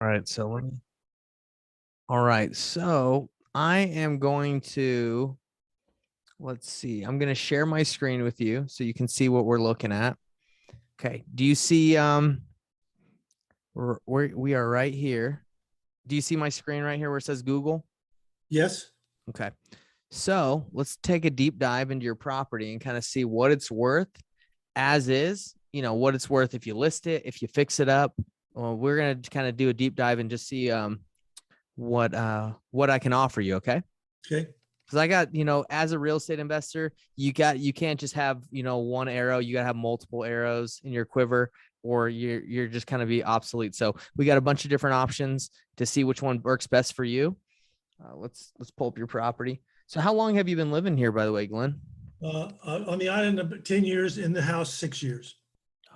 All right, all right, so I am going to let's see. I'm going to share my screen with you so you can see what we're looking at. Okay. Do you see we are right here. Do you see my screen right here where it says Google? Yes. Okay. So, let's take a deep dive into your property and kind of see what it's worth as is, what it's worth if you list it, if you fix it up. Well, we're going to kind of do a deep dive and just see what I can offer you, okay? Okay. Because I got, as a real estate investor, you can't just have, one arrow. You got to have multiple arrows in your quiver, or you're just kind of be obsolete. So we got a bunch of different options to see which one works best for you. Let's pull up your property. So how long have you been living here, by the way, Glenn? On the island, 10 years, in the house, 6 years.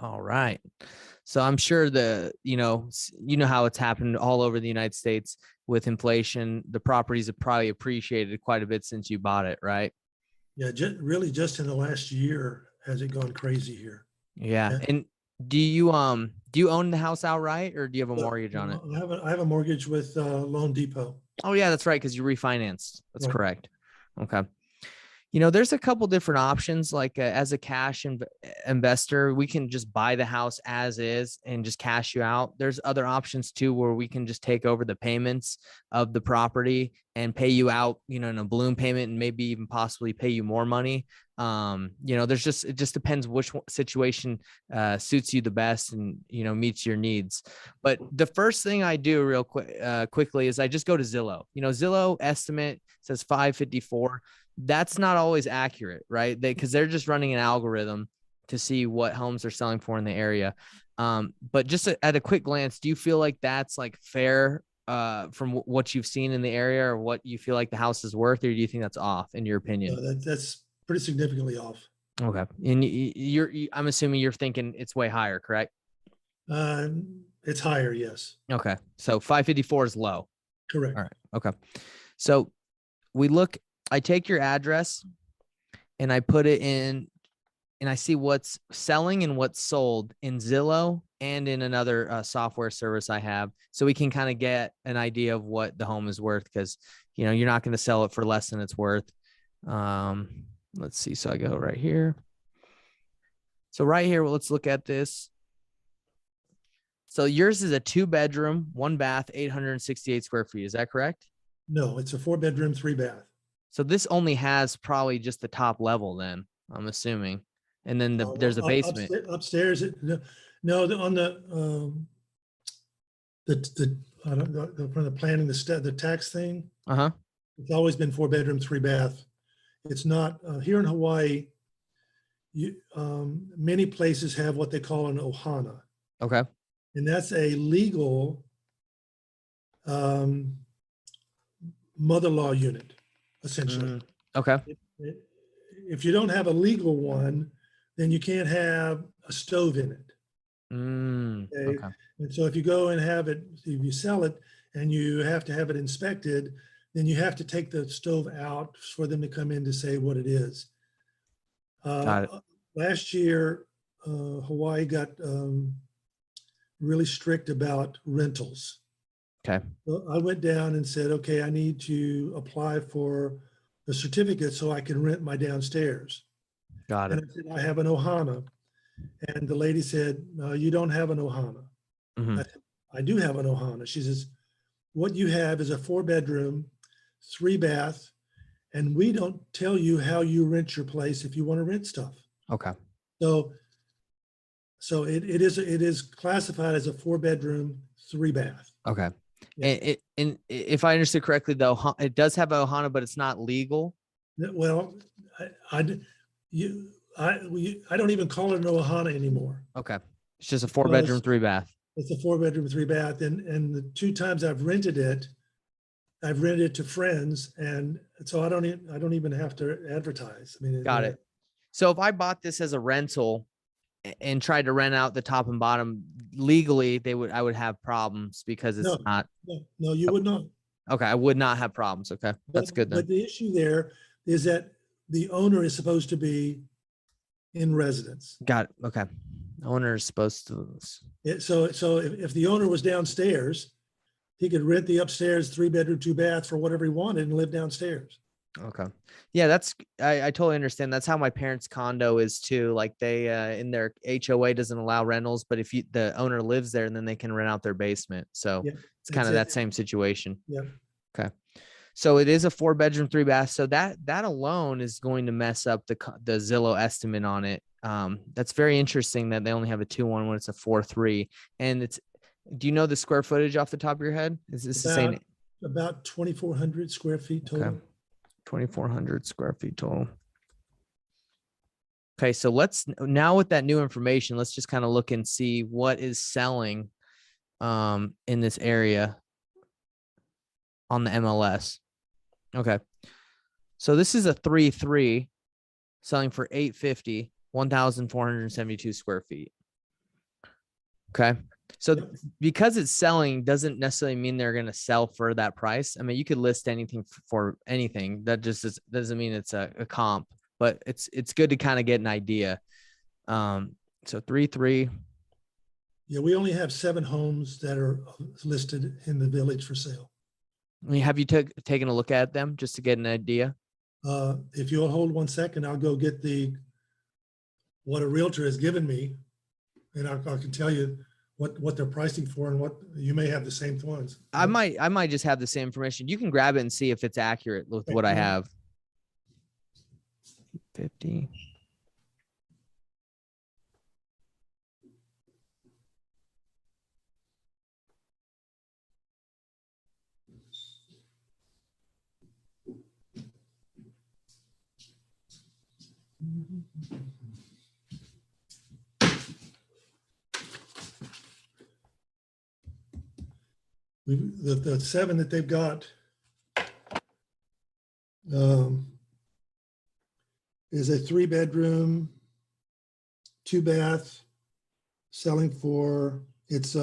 All right. So I'm sure how it's happened all over the United States with inflation. The properties have probably appreciated quite a bit since you bought it, right? Yeah, really just in the last year has it gone crazy here. Yeah. Yeah. And do you own the house outright, or do you have a No, mortgage on it? no, I have a mortgage with Loan Depot. Oh yeah, that's right, because you refinanced. That's Right. correct. Okay. There's a couple different options. Like as a cash investor, we can just buy the house as is and just cash you out. There's other options too, where we can just take over the payments of the property and pay you out, in a balloon payment, and maybe even possibly pay you more money. It just depends which situation suits you the best and, meets your needs. But the first thing I do real quickly is I just go to Zillow. Zillow estimate says 554. That's not always accurate, right? Because they're just running an algorithm to see what homes are selling for in the area. But just at a quick glance, do you feel like that's like fair from what you've seen in the area, or what you feel like the house is worth, or do you think that's off in your opinion? That's pretty significantly off. Okay. And I'm assuming you're thinking it's way higher, correct? It's higher, yes. Okay. So 554 is low. Correct. All right. Okay. So I take your address and I put it in, and I see what's selling and what's sold in Zillow and in another software service I have. So we can kind of get an idea of what the home is worth, because, you're not going to sell it for less than it's worth. Let's see. So I go right here. So right here, let's look at this. So yours is a 2-bedroom, 1-bath, 868 square feet. Is that correct? No, it's a 4-bedroom, 3-bath. So this only has probably just the top level then, I'm assuming. And then there's a basement. Upstairs, no, on I don't know, from the planning, the tax thing, Uh-huh. it's always been 4-bedroom, 3-bath. It's not, here in Hawaii, many places have what they call an ohana, Okay. and that's a legal mother-in-law unit, essentially. Okay. If you don't have a legal one, then you can't have a stove in it. Okay. Okay. And so if you go and if you sell it and you have to have it inspected, then you have to take the stove out for them to come in to say what it is. Got it. Last year, Hawaii got really strict about rentals. Okay. So I went down and said, okay, I need to apply for a certificate so I can rent my downstairs. Got And it. I said, I have an ohana. And the lady said, you don't have an ohana. Mhm. I said, I do have an ohana. She says, what you have is a 4-bedroom, 3-bath, and we don't tell you how you rent your place if you want to rent stuff. Okay. So it is classified as a 4-bedroom, 3-bath. Okay. Yeah. And if I understood correctly, though, it does have a Ohana, but it's not legal. Well, I don't even call it an ohana anymore. Okay. It's just a 4-bedroom, 3-bath. It's a 4-bedroom, 3-bath, and the 2 times I've rented it to friends, and so I don't even have to advertise. I mean, Got it. So if I bought this as a rental and tried to rent out the top and bottom legally, I would have problems because it's not. No, you would not. Okay. I would not have problems. Okay. That's good then. But the issue there is that the owner is supposed to be in residence. Got it. Okay. Owner is supposed to. So if the owner was downstairs he could rent the upstairs 3-bedroom, 2-bath for whatever he wanted and live downstairs. Okay. Yeah, I totally understand. That's how my parents' condo is too. Like they in their HOA doesn't allow rentals, but if the owner lives there, then they can rent out their basement. So Yeah, it's kind that's of it. that same situation. Yeah. Okay. So it is a 4-bedroom, 3-bath. So that alone is going to mess up the Zillow estimate on it. That's very interesting that they only have a 2-1 when it's a 4-3. And do you know the square footage off the top of your head? Is this the same? About 2,400 square feet total. Okay. 2,400 square feet total. Okay, so now with that new information, let's just kind of look and see what is selling in this area on the MLS. Okay. So this is a 3-3 selling for $850, 1,472 square feet. Okay. So because it's selling doesn't necessarily mean they're going to sell for that price. I mean, you could list anything for anything. That just doesn't mean it's a comp, but it's good to kind of get an idea. So 3-3. Yeah, we only have 7 homes that are listed in the village for sale. I mean, have you taken a look at them just to get an idea? If you'll hold 1 second, I'll go get what a realtor has given me, and I can tell you what they're pricing for, and what you may have the same ones. I might just have the same information. You can grab it and see if it's accurate with what I have. 50. The 7 that they've got is a 3-bedroom, 2-bath, selling for it's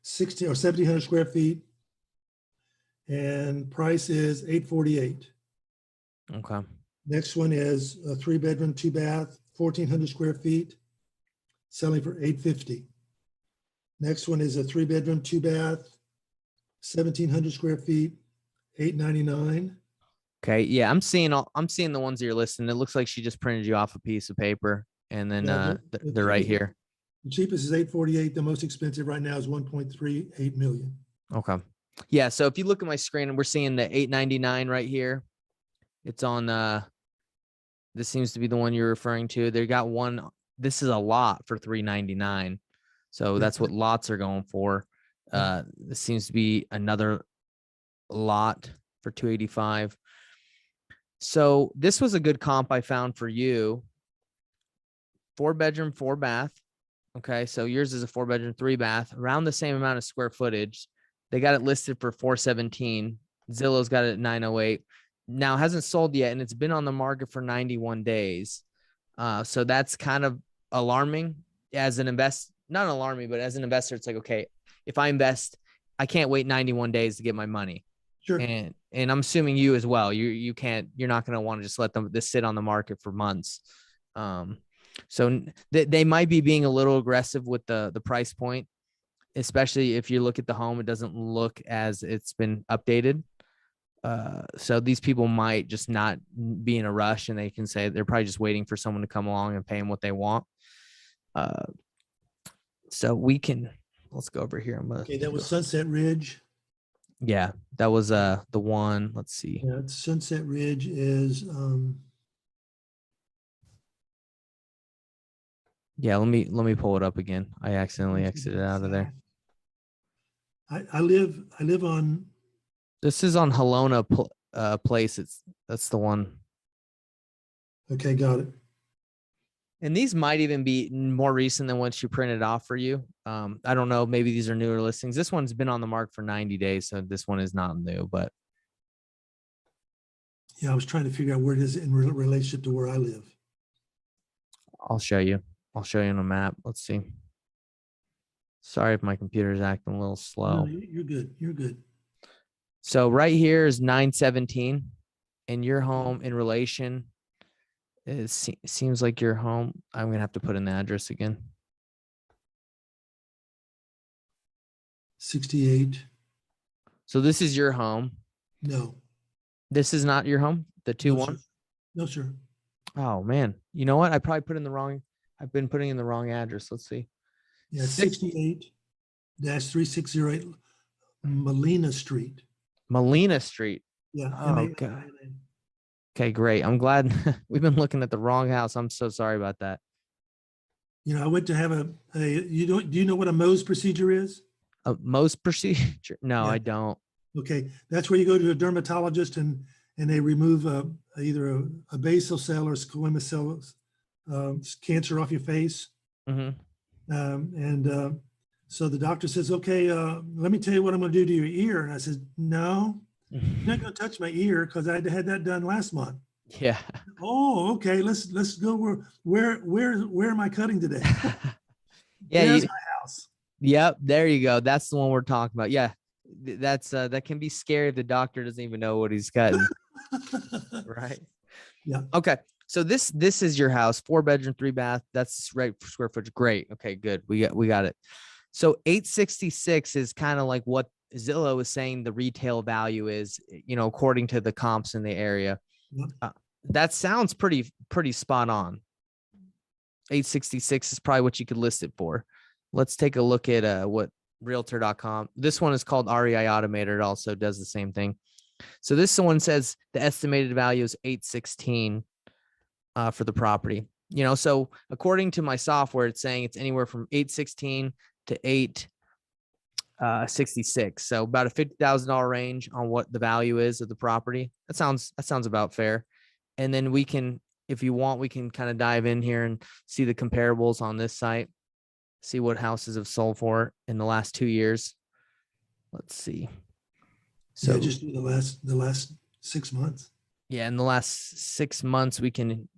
16 or 1,700 square feet, and price is $848. Okay. Next one is a 3-bedroom, 2-bath, 1,400 square feet, selling for $850. Next one is a 3-bedroom, 2-bath, 1,700 square feet, $899. Okay. Yeah, I'm seeing the ones that you're listing. It looks like she just printed you off a piece of paper, and then they're right here. The cheapest is $848. The most expensive right now is $1.38 million. Okay. Yeah. So if you look at my screen, we're seeing the $899 right here. It's on this seems to be the one you're referring to. They got one. This is a lot for $399. So that's what lots are going for. This seems to be another lot for $285. So this was a good comp I found for you. 4-bedroom, 4-bath. Okay. So yours is a 4-bedroom, 3-bath, around the same amount of square footage. They got it listed for $417. Zillow's got it at $908. Now it hasn't sold yet, and it's been on the market for 91 days. So that's kind of alarming as an not alarming, but as an investor, it's like, okay, if I invest, I can't wait 91 days to get my money. Sure. And I'm assuming you as well. You're not going to want to just let this sit on the market for months. So they might be being a little aggressive with the price point, especially if you look at the home, it doesn't look as it's been updated. So these people might just not be in a rush, and they can say they're probably just waiting for someone to come along and pay them what they want. So let's go over here. Okay, that was Sunset Ridge. Yeah, that was the one. Let's see. Yeah, Sunset Ridge is yeah, let me pull it up again. I accidentally exited out of there. I live on. This is on Helena Place. That's the one. Okay, got it. And these might even be more recent than what she printed off for you. I don't know. Maybe these are newer listings. This one's been on the market for 90 days, so this one is not new. But yeah, I was trying to figure out where it is in relationship to where I live. I'll show you. I'll show you on a map. Let's see. Sorry if my computer is acting a little slow. No, you're good. You're good. So right here is 917, and your home in relation. It seems like your home. I'm gonna have to put in the address again. 68. So this is your home. No, This is not your home, the no, sir. 2-1? No, sir. Oh man. You know what? I probably put in the wrong, I've been putting in the wrong address. Let's see. Yeah, it's Six 68-3608 Molina Street. Molina Street. Yeah, Oh God. M-A-L-I-N-A. Okay, great. I'm glad we've been looking at the wrong house. I'm so sorry about that. You know, I went to have do you know what a Mohs procedure is? Most procedure. No, Yeah. I don't. Okay, that's where you go to a dermatologist and they remove either a basal cell or squamous cell cancer off your face. Hmm. And so the doctor says, okay, let me tell you what I'm going to do to your ear. And I said, no, you're not going to touch my ear because I had that done last month. Yeah. Oh, okay. Let's go. Where am I cutting today? Yeah. There's my house. Yep. There you go. That's the one we're talking about. Yeah. That's that can be scary if the doctor doesn't even know what he's cutting. Right. Yeah. Okay. So this is your house, 4-bedroom, 3-bath. That's right for square footage. Great. Okay, good. We got it. So 866 is kind of like what Zillow is saying the retail value is, according to the comps in the area. Yeah. That sounds pretty spot on. 866 is probably what you could list it for. Let's take a look at what realtor.com. This one is called REI Automator. It also does the same thing. So this one says the estimated value is 816 for the property. So according to my software, it's saying it's anywhere from 816 to 866. So about a $50,000 range on what the value is of the property. That sounds about fair. And then we can, if you want, we can kind of dive in here and see the comparables on this site, see what houses have sold for in the last 2 years. Let's see. So Yeah, just the last 6 months. yeah, in the last 6 months, we can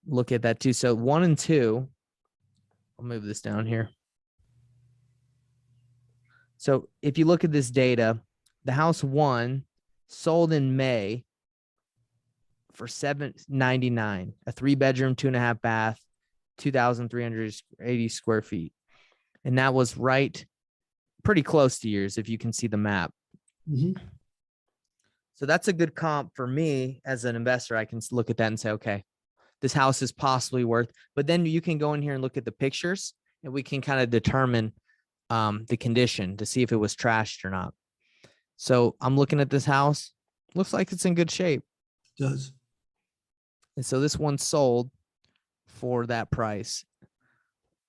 look at that too. So 1 and 2, I'll move this down here. So if you look at this data, the house 1 sold in May for $799, a 3-bedroom, 2.5 bath, 2,380 square feet. And that was right pretty close to yours, if you can see the map. Mhm. So that's a good comp for me as an investor. I can look at that and say, okay, this house is possibly worth, but then you can go in here and look at the pictures and we can kind of determine the condition to see if it was trashed or not. So I'm looking at this house. Looks like it's in good shape. Does. And so this one sold for that price.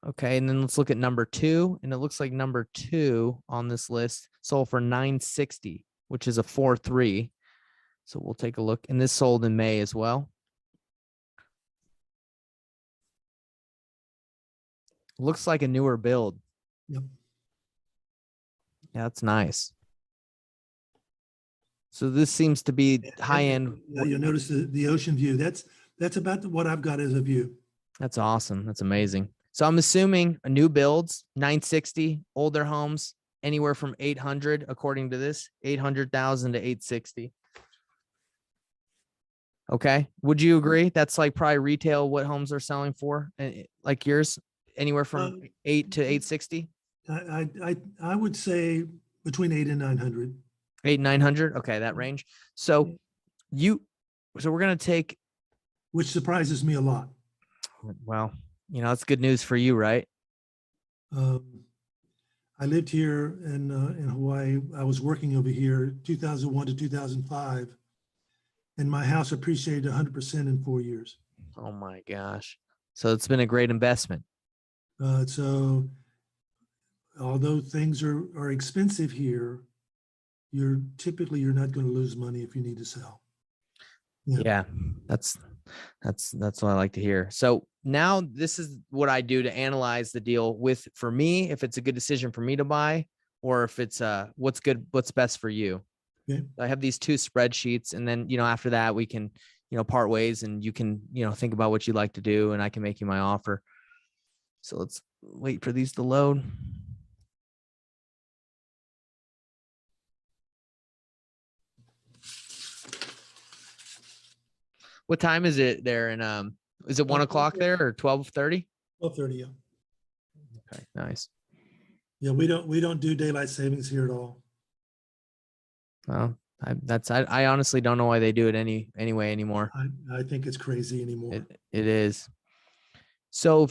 Okay. And then let's look at number 2. And it looks like number 2 on this list sold for $960, which is a 4.3. So we'll take a look. And this sold in May as well. Looks like a newer build. Yep. Yeah, that's nice. So this seems to be high end. You'll notice the ocean view. That's about what I've got as a view. That's awesome. That's amazing. So I'm assuming a new builds, 960, older homes, anywhere from 800, according to this, 800,000 to 860. Okay. Would you agree? That's like probably retail, what homes are selling for, and like yours, anywhere from 8 to 860, I would say between 8 and 900. 900. Okay. That range. So we're going to take, Which surprises me a lot. well, that's good news for you, right? I lived here in Hawaii. I was working over here 2001 to 2005, and my house appreciated 100% in 4 years. Oh my gosh. So it's been a great investment. So although things are expensive here, you're not going to lose money if you need to sell. Yeah, that's what I like to hear. So now this is what I do to analyze the deal for me, if it's a good decision for me to buy, or if it's what's best for you. Okay. I have these 2 spreadsheets, and then after that we can part ways, and you can think about what you'd like to do, and I can make you my offer. So let's wait for these to load. What time is it there? And is it 1 o'clock there or 12:30? 12:30. Yeah. Okay, nice. Yeah, we don't do daylight savings here at all. Well, I honestly don't know why they do it anyway anymore. I think it's crazy anymore. It is. So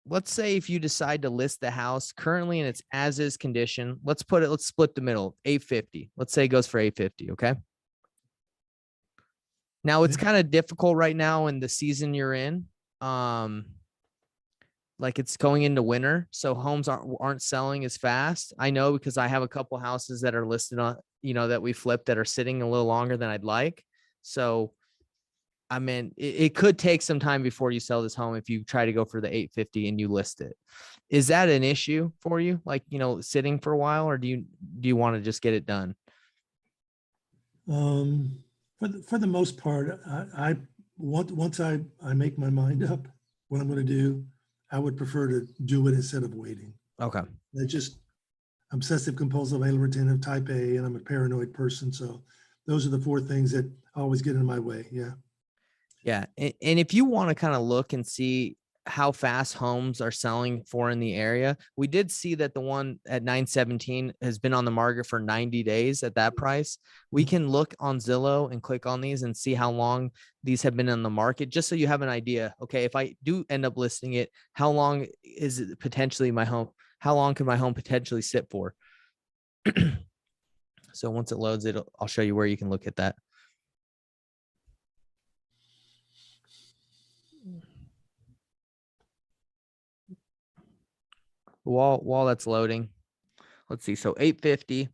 let's say if you decide to list the house currently in its as is condition, let's split the middle, 850. Let's say it goes for 850. Okay. Now it's Okay. kind of difficult right now in the season you're in. Um, like it's going into winter, so homes aren't selling as fast. I know because I have a couple houses that are listed on, that we flipped that are sitting a little longer than I'd like. So I mean, it could take some time before you sell this home if you try to go for the 850 and you list it. Is that an issue for you? Like, sitting for a while, or do you want to just get it done? Um, for the most part, once I make my mind up what I'm going to do, I would prefer to do it instead of waiting. Okay. That's just obsessive compulsive retentive type A, and I'm a paranoid person. So those are the four things that always get in my way. Yeah. Yeah. And if you want to kind of look and see how fast homes are selling for in the area, we did see that the one at 917 has been on the market for 90 days at that price. We Mhm. can look on Zillow and click on these and see how long these have been on the market, just so you have an idea. Okay, if I do end up listing it, how long is it potentially my home? How long can my home potentially sit for? So once it loads, I'll show you where you can look at that. While that's loading, let's see. So 850.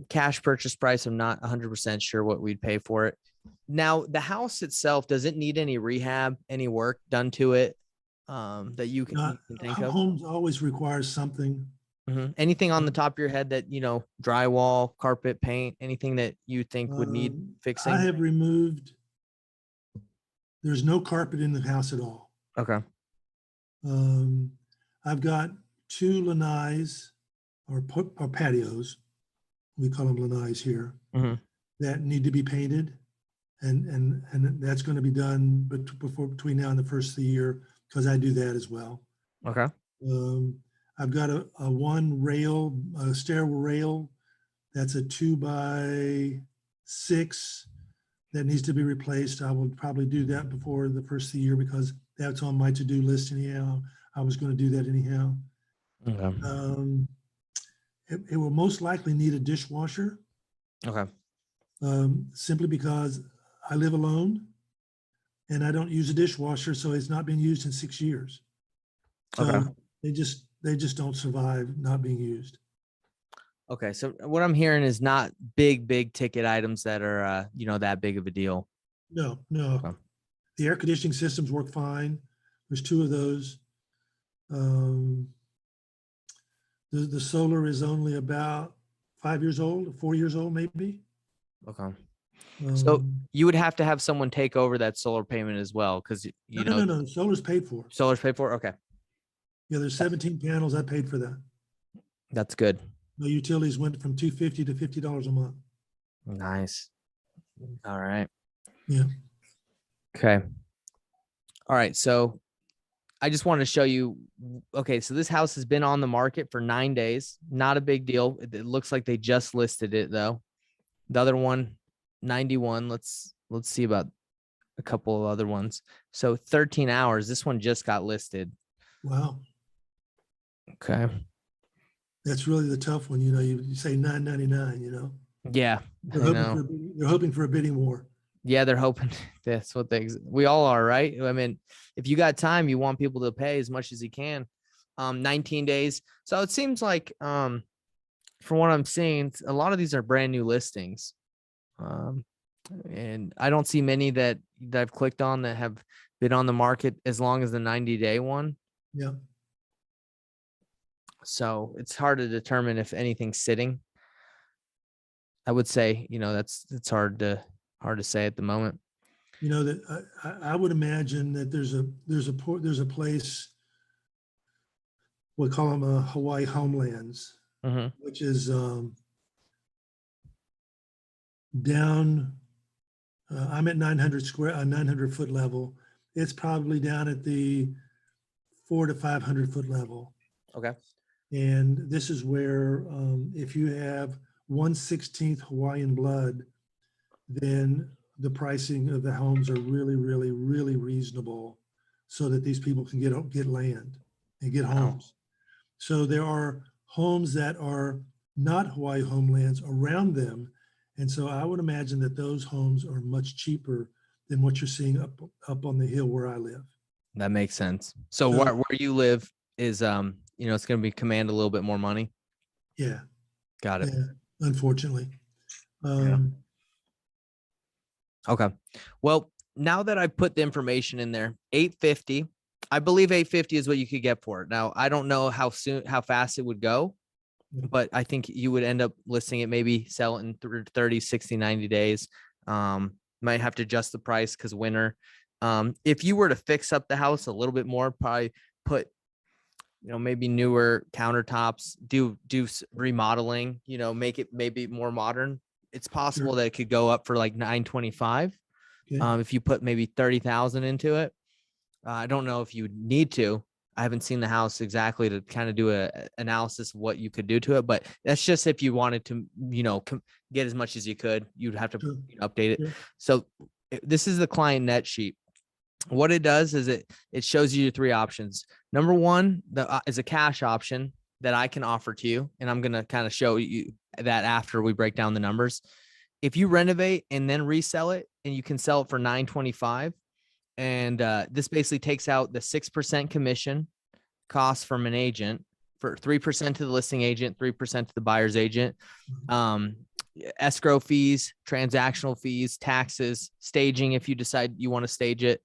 Cash purchase price, I'm not 100% sure what we'd pay for it. Now, the house itself, does it need any rehab, any work done to it, that you can think of? Homes always requires something. Anything on the top of your head that, drywall, carpet, paint, anything that you think would need I fixing? have removed, there's no carpet in the house at all. Okay. Um, I've got two lanais or patios, we call them lanais here, hmm that need to be painted. And that's going to be done between now and the first of the year, because I do that as well. Okay. Um, I've got a one rail, a stairwell rail, that's a 2x6 that needs to be replaced. I will probably do that before the first of the year because that's on my to-do list anyhow. I was going to do that anyhow. Okay. Um, it will most likely need a dishwasher, Okay. simply because I live alone and I don't use a dishwasher, so it's not been used in 6 years. Okay. So they just don't survive not being used. Okay. So what I'm hearing is not big ticket items that are, that big of a deal. No, no. Okay. The air conditioning systems work fine. There's two of those. Um, the solar is only about 5 years old, 4 years old, maybe. Okay. So Um, you would have to have someone take over that solar payment as well, because no. Solar's paid for. solar's paid for. Okay, Yeah, there's 17 panels. I paid for that. that's good. My utilities went from $250 to $50 a month. Nice. All right. Yeah. Okay. All right. So I just want to show you. Okay, so this house has been on the market for 9 days. Not a big deal. It looks like they just listed it though. The other one, 91. Let's see about a couple of other ones. So 13 hours. This one just got listed. Wow. Okay. That's really the tough one. You say 999. Yeah, They're I hoping know. for they're hoping for a bidding war. Yeah, they're hoping that's what we all are, right? I mean, if you got time, you want people to pay as much as you can. 19 days. So it seems like, from what I'm seeing, a lot of these are brand new listings. Um, and I don't see many that I've clicked on that have been on the market as long as the 90-day one. Yeah. So it's hard to determine if anything's sitting. I would say, it's hard to say at the moment. That I would imagine that there's a place, we call them Hawaii homelands, Mm-hmm. which is down. I'm at 900 foot level. It's probably down at the 400 to 500 foot level. Okay. And this is where if you have 1/16 Hawaiian blood, then the pricing of the homes are really, really, really reasonable so that these people can get land and get Wow. homes. So there are homes that are not Hawaii homelands around them. And so I would imagine that those homes are much cheaper than what you're seeing up on the hill where I live. That makes sense. So So where you live is, it's going to be command a little bit more money. yeah, Got it. yeah, unfortunately. Yeah. Um, Okay. Well, now that I put the information in there, 850, I believe 850 is what you could get for it. Now, I don't know how fast it would go, but I think you would end up listing it, maybe sell it in 30, 60, 90 days. Might have to adjust the price because winter. If you were to fix up the house a little bit more, probably put, maybe newer countertops, do remodeling, make it maybe more modern. It's possible sure. that it could go up for like 925. Okay. If you put maybe 30,000 into it. I don't know if you need to. I haven't seen the house exactly to kind of do a analysis of what you could do to it, but that's just if you wanted to, get as much as you could. You'd have to Sure. update it. Sure. So this is the client net sheet. What it does is it shows you your three options. Number one, is a cash option that I can offer to you, and I'm gonna kind of show you that after we break down the numbers. If you renovate and then resell it, and you can sell it for 925, and this basically takes out the 6% commission cost from an agent, for 3% to the listing agent, 3% to the buyer's agent, um, escrow fees, transactional fees, taxes, staging if you decide you want to stage it.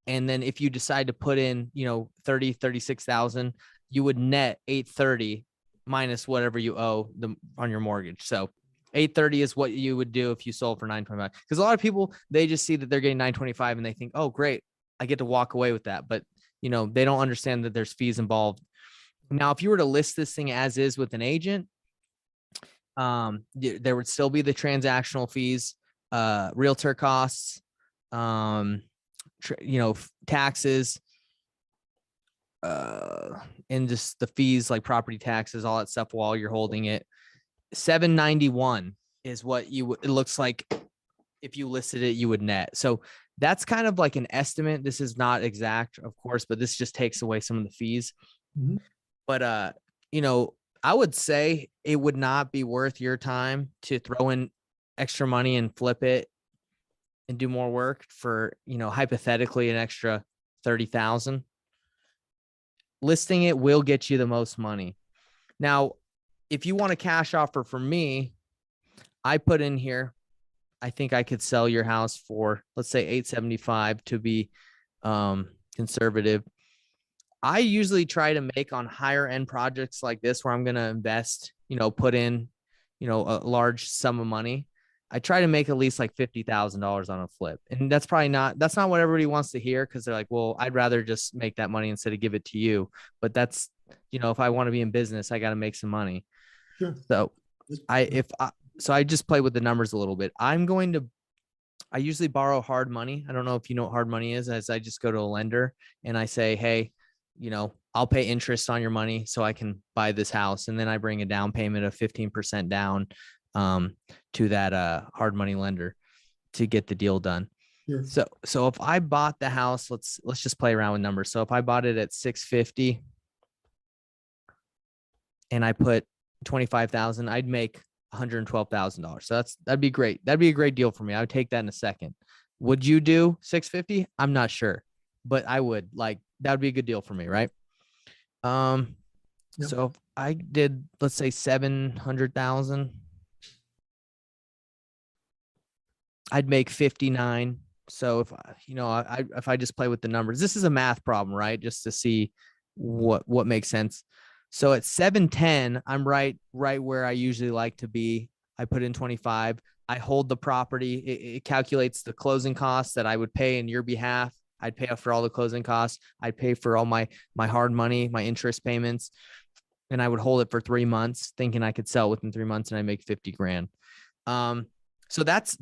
And then if you decide to put in, 36,000, you would net 830 minus whatever you owe on your mortgage. So 830 is what you would do if you sold for 925. Because a lot of people, they just see that they're getting 925 and they think, oh, great, I get to walk away with that. But, they don't understand that there's fees involved. Now, if you were to list this thing as is with an agent, there would still be the transactional fees, realtor costs, um, taxes, and just the fees like property taxes, all that stuff while you're holding it. 791 is what it looks like if you listed it, you would net. So that's kind of like an estimate. This is not exact, of course, but this just takes away some of the fees. Mhm. But I would say it would not be worth your time to throw in extra money and flip it and do more work for, hypothetically an extra 30,000. Listing it will get you the most money. Now, if you want a cash offer from me, I put in here, I think I could sell your house for, let's say 875 to be conservative. I usually try to make on higher end projects like this where I'm going to invest, put in, a large sum of money. I try to make at least like $50,000 on a flip. And that's not what everybody wants to hear, because they're like, well, I'd rather just make that money instead of give it to you. But that's, if I want to be in business, I got to make some money. Sure. So I just play with the numbers a little bit. I usually borrow hard money. I don't know if you know what hard money is, as I just go to a lender and I say, hey, I'll pay interest on your money so I can buy this house. And then I bring a down payment of 15% down to that hard money lender to get the deal done. Sure. So if I bought the house, let's just play around with numbers. So if I bought it at 650 and I put 25,000, I'd make $112,000. So that'd be great. That'd be a great deal for me. I would take that in a second. Would you do 650? I'm not sure, but I would. Like, that would be a good deal for me, right? Yep. So if I did, let's say 700,000, I'd make 59. So if I just play with the numbers, this is a math problem, right? Just to see what makes sense. So at 710, I'm right where I usually like to be. I put in 25. I hold the property. It calculates the closing costs that I would pay in your behalf. I'd pay for all the closing costs. I'd pay for all my hard money, my interest payments, and I would hold it for 3 months, thinking I could sell within 3 months, and I make 50 grand. So that's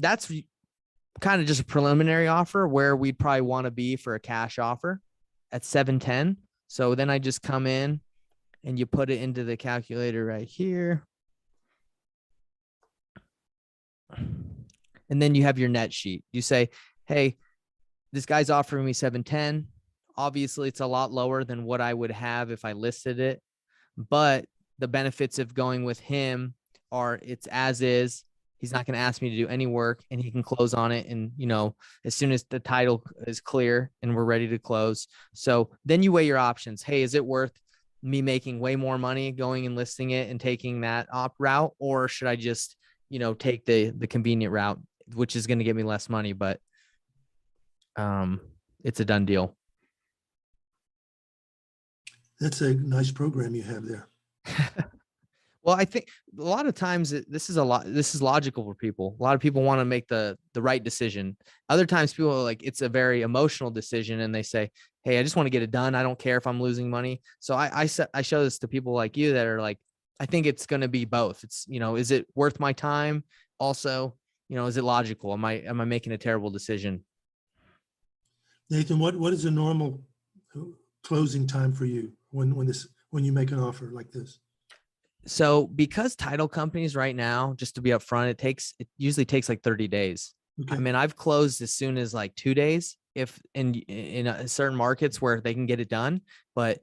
kind of just a preliminary offer where we'd probably want to be for a cash offer at 710. So then I just come in and you put it into the calculator right here. And then you have your net sheet. You say, hey, this guy's offering me 710. Obviously, it's a lot lower than what I would have if I listed it, but the benefits of going with him are it's as is. He's not going to ask me to do any work, and he can close on it. And, as soon as the title is clear and we're ready to close. So then you weigh your options. Hey, is it worth me making way more money going and listing it and taking that op route? Or should I just, take the convenient route, which is going to get me less money, but it's a done deal. That's a nice program you have there. Well, I think a lot of times this is logical for people. A lot of people want to make the right decision. Other times people are like, it's a very emotional decision and they say, hey, I just want to get it done. I don't care if I'm losing money. So I show this to people like you that are like, I think it's going to be both. It's, is it worth my time? Also, is it logical? Am I making a terrible decision? Nathan, what is a normal closing time for you when you make an offer like this? So because title companies right now, just to be upfront, it usually takes like 30 days. Okay. I mean, I've closed as soon as like 2 days if in certain markets where they can get it done, but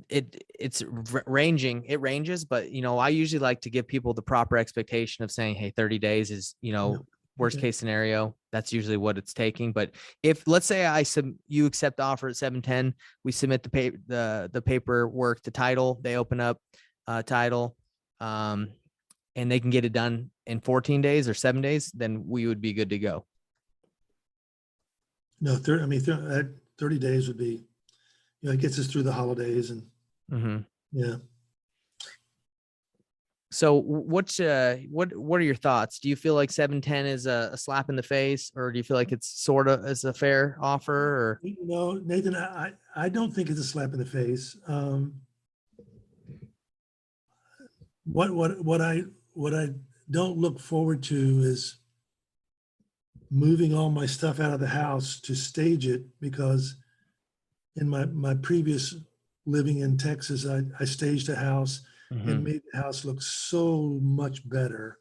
it's ranging, it ranges, but I usually like to give people the proper expectation of saying, hey, 30 days is, Yeah. worst Okay. case scenario. That's usually what it's taking. But if let's say you accept the offer at 710, we submit the paperwork, the title, they open up title, and they can get it done in 14 days or 7 days, then we would be good to go. No, 30 days would be, it gets us through the holidays and yeah. So what are your thoughts? Do you feel like 710 is a slap in the face, or do you feel like it's sort of as a fair offer? Or Nathan, I don't think it's a slap in the face. What I don't look forward to is moving all my stuff out of the house to stage it, because in my previous living in Texas, I staged a house and made the house look so much better.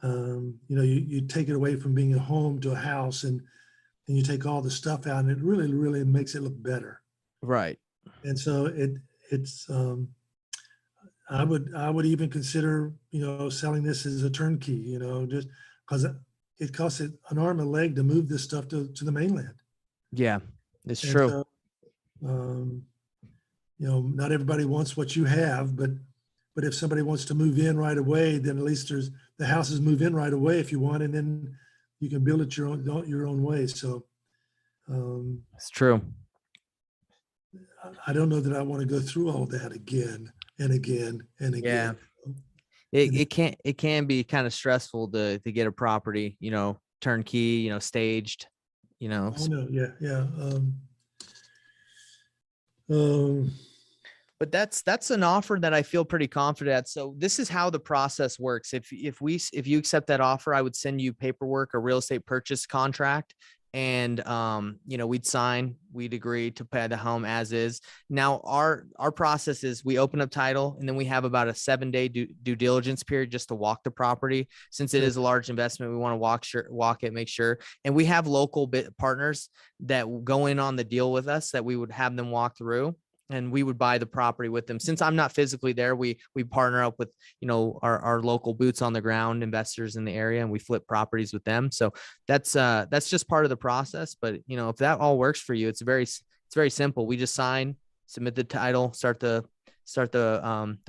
You take it away from being a home to a house, and you take all the stuff out, and it really, really makes it look better. Right. And so it's I would even consider, selling this as a turnkey, just because it costs it an arm and a leg to move this stuff to the mainland. Yeah, it's And true. so, not everybody wants what you have, but if somebody wants to move in right away, then at least the houses move in right away if you want, and then you can build it your own way. So, It's true. I don't know that I want to go through all that again and again and Yeah. again. It can be kind of stressful to get a property, turnkey, staged, Oh no, yeah, yeah. Um, but that's an offer that I feel pretty confident at. So this is how the process works. If you accept that offer, I would send you paperwork, a real estate purchase contract, and we'd agree to pay the home as is. Now our process is we open up title, and then we have about a 7-day due diligence period just to walk the property. Since it is a large investment, we want to walk it, make sure. And we have local partners that go in on the deal with us that we would have them walk through, and we would buy the property with them. Since I'm not physically there, we partner up with, our local boots on the ground investors in the area, and we flip properties with them. So that's just part of the process. But, if that all works for you, it's very simple. We just sign, submit the title, start the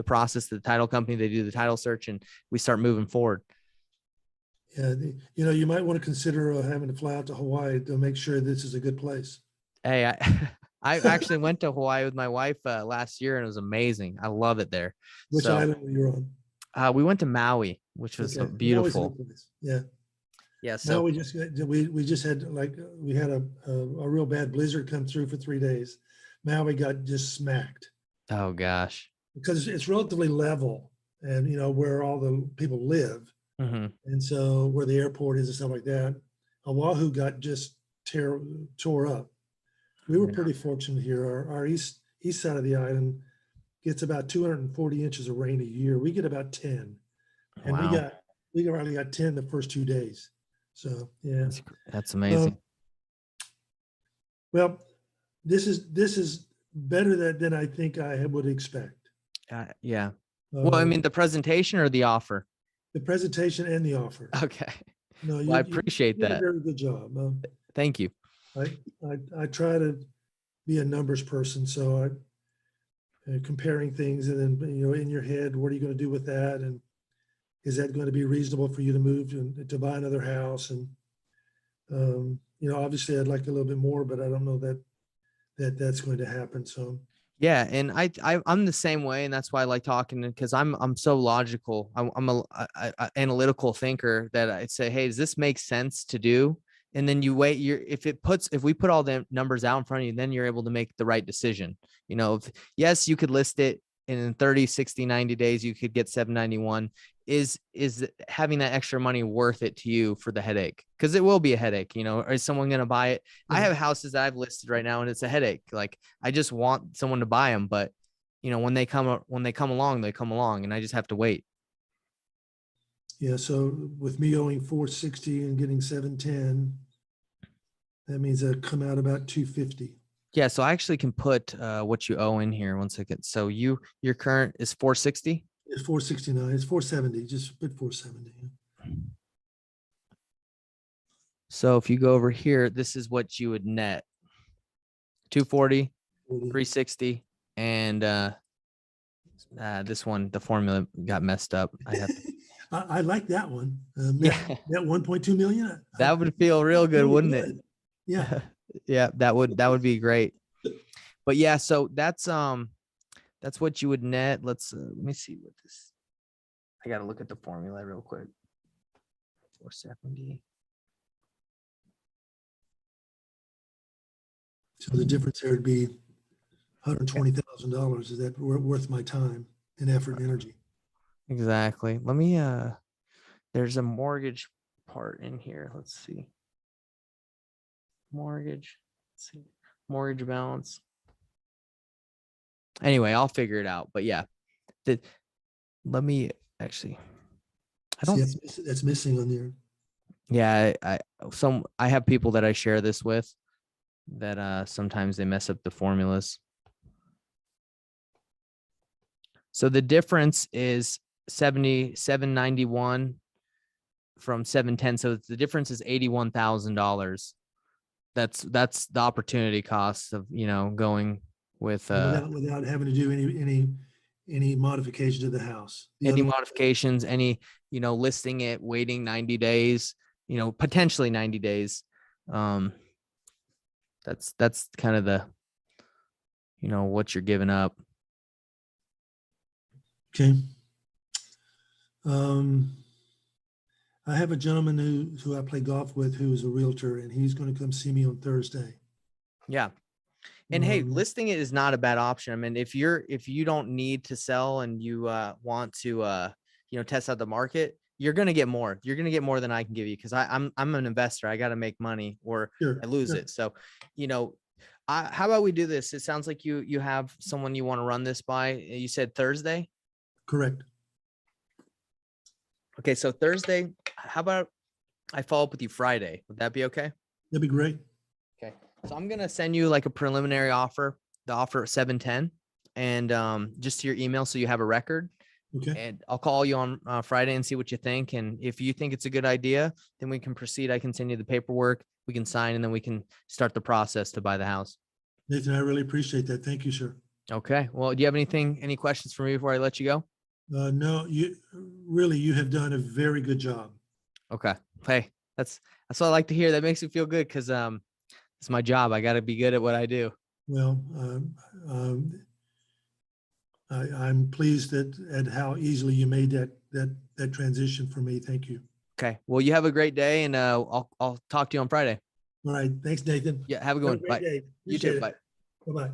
process to the title company. They do the title search, and we start moving forward. Yeah, you might want to consider having to fly out to Hawaii to make sure this is a good place. Hey, I actually went to Hawaii with my wife last year, and it was amazing. I love it there. Which island were you on? We went to Maui, which was beautiful. Yeah. Yeah. Now So we just had we had a real bad blizzard come through for 3 days. Maui got just smacked. Oh gosh. Because it's relatively level, and where all the people live, and so where the airport is and stuff like that. Oahu got just tore up. We were pretty fortunate here. Our east east side of the island gets about 240 inches of rain a year. We get about 10. And Wow. we already got 10 the first 2 days. So, yeah. That's amazing. Well, this is better than I think I would expect. Yeah. Well, I mean, the presentation or the offer? The presentation and the offer. Okay. No, Well, I you appreciate did a that. very good job. Thank you. I try to be a numbers person, so comparing things and then, in your head, what are you going to do with that? And is that going to be reasonable for you to move to buy another house? And, obviously I'd like a little bit more, but I don't know that's going to happen. So, Yeah, and I'm the same way, and that's why I like talking, because I'm so logical. I'm a analytical thinker that I'd say, hey, does this make sense to do? And then you wait. If we put all the numbers out in front of you, then you're able to make the right decision. Yes, you could list it, and in 30, 60, 90 days, you could get 791. Is having that extra money worth it to you for the headache? Because it will be a headache. Is someone going to buy it? I have houses that I've listed right now, and it's a headache. Like, I just want someone to buy them, but when they come along, they come along, and I just have to wait. yeah. So with me owing 460 and getting 710, that means I come out about 250. Yeah, so I actually can put what you owe in here. 1 second. So your current is 460. It's 469. It's 470. Just put 470. So if you go over here, this is what you would net: 240, 360, and this one, the formula got messed up. I like that one. Yeah. That 1.2 million. That would feel real good, wouldn't it? Yeah. Yeah, that would be great. But yeah, so that's what you would net. Let me see what this. I got to look at the formula real quick. 470. So the difference there would be $120,000. Is that worth my time and effort and energy? Exactly. Let me there's a mortgage part in here. Let's see. Mortgage. Let's see. Mortgage balance. Anyway, I'll figure it out. But yeah. Let me actually. I don't. See, that's missing on there. Yeah, I have people that I share this with that sometimes they mess up the formulas. So the difference is 791 from 710. So the difference is $81,000. That's the opportunity cost of going with without having to do any modification to the house. Any modifications, any listing it, waiting 90 days, potentially 90 days. That's kind of the what you're giving up. Okay. I have a gentleman who I play golf with who's a realtor, and he's going to come see me on Thursday. Yeah. And hey, listing it is not a bad option. I mean, if you don't need to sell and you want to test out the market, you're going to get more. You're going to get more than I can give you, because I'm an investor. I got to make money or I lose it. So, how about we do this? It sounds like you have someone you want to run this by. You said Thursday? Correct. Okay, so Thursday, how about I follow up with you Friday? Would that be okay? That'd be great. Okay. So I'm going to send you like a preliminary offer, the offer at 710, and just to your email so you have a record. Okay. And I'll call you on Friday and see what you think. And if you think it's a good idea, then we can proceed. I can send you the paperwork, we can sign, and then we can start the process to buy the house. Nathan, I really appreciate that. Thank you, sir. Okay. Well, do you have any questions for me before I let you go? No, you have done a very good job. Okay. Hey, that's what I like to hear. That makes me feel good, because it's my job. I got to be good at what I do. Well, I'm pleased at how easily you made that transition for me. Thank you. Okay. Well, you have a great day, and I'll talk to you on Friday. All right. Thanks, Nathan. Yeah. Have a good one. Bye. Day. You too. Bye. Bye-bye.